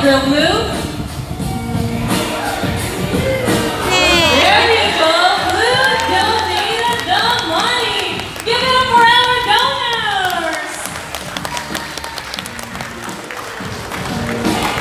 drill, Blue. There you go. Blue donated the money. Give it up for our donors.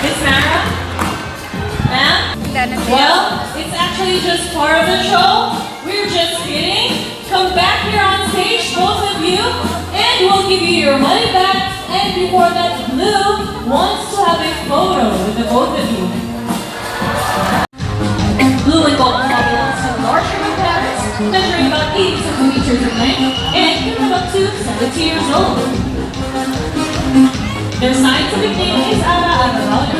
Miss Mara? Ma'am? Well, it's actually just part of the show. We're just kidding. Come back here on stage, both of you, and we'll give you your money back. And before that, Blue wants to have a photo with the both of you. Blue and gold belongs to large human parrots, measuring about 80 centimeters in length, and can live up to 70 years old. Their scientific name is Ara Aravalga.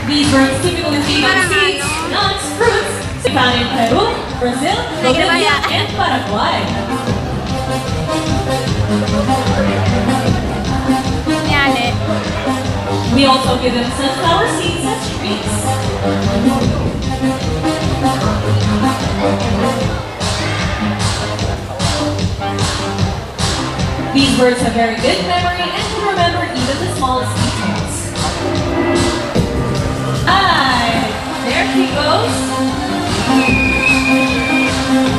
These birds typically feed on seeds, nuts, fruits, found in Peru, Brazil, Bolivia, and Paraguay. We also give them sunflower seeds as treats. These birds have very good memory and can remember even the smallest details. There she goes.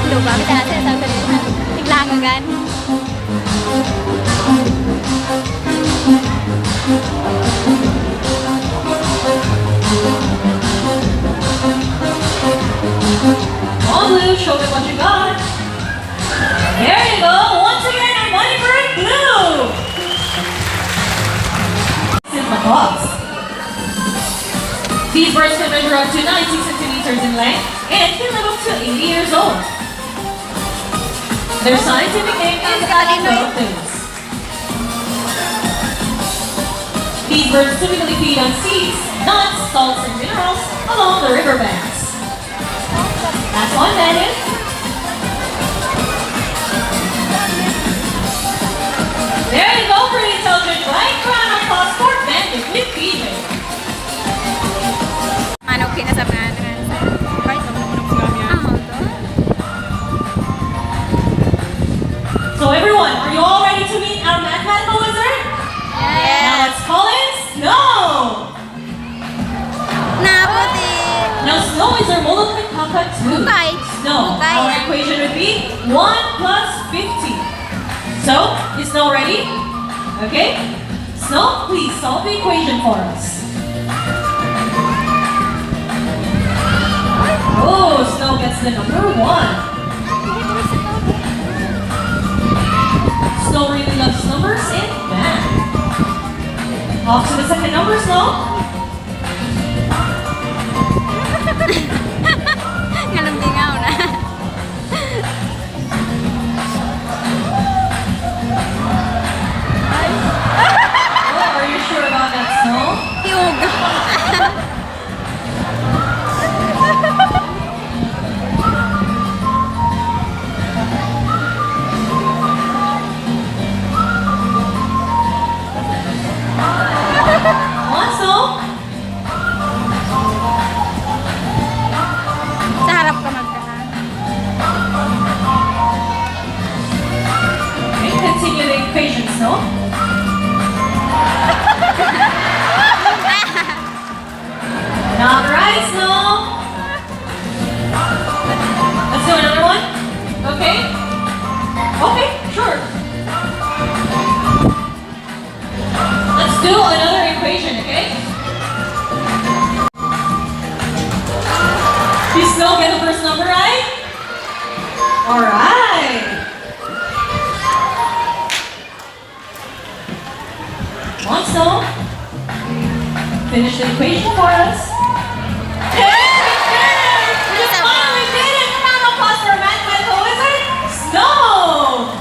Lupa, bisa natin sa ganun. Biglang agad. Come on, Blue, show me what you got. There you go. Once again, our money for Blue. This is the box. These birds can measure up to 90 centimeters in length and can live up to 80 years old. Their scientific name is Galapagos. These birds typically feed on seeds, nuts, salts, and minerals along the riverbanks. That's one minute. There you go, pretty intelligent, right? Round of applause for Bandit with PJ. Ano pinasamahan sa So everyone, are you all ready to meet our mathematical wizard? Yes. Now let's call in Snow. Naputi. Now Snow is our multiplicative kappa 2. Bukay. Snow, Bukay, our ah. equation would be 1 plus 50. So, is Snow ready? Okay. Snow, please solve the equation for us. Oh, Snow gets the number 1. Snow really loves numbers and math. Off to the second number, Snow. Ngalunggingaw na. Oh, are you sure about that, Snow? Tiug. What, Snow? Sa harap ka magkahan. Okay, continue the equation, Snow. Not right, Snow. Let's do another one. Okay? Okay, sure. Let's do another equation, okay? Did Snow get the first number right? Alright. Come on, Snow. Finish the equation for us. We finally did it! Round of applause for mathematical wizard, Snow!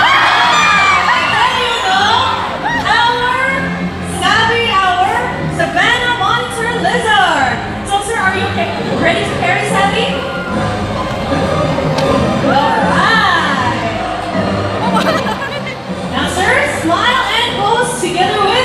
There you go! Our Savvy Hour Savannah Monitor Lizard! So, sir, are you ready to carry Savvy? Alright! Now, sir, smile and pose together with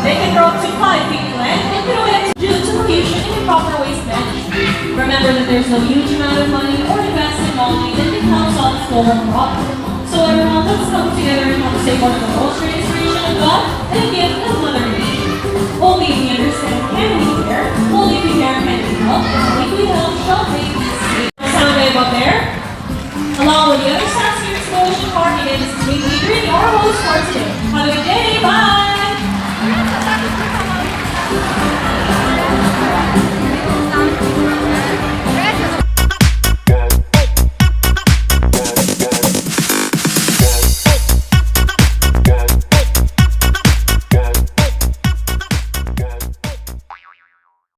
They can grow up to 5 feet in length and can only due to pollution and improper waste management. Remember that there's no huge amount of money or investment involved that can help solve this global problem. So everyone, let's come together and help save one of the most great inspiration of God and a gift of Mother Nature. Only if we understand can we care, only if we care can we help, and only if we help shall make this safe. Sound wave up there? Along with the other staff here, Explosion Park, and it is me, your host for today. Have a good day, bye!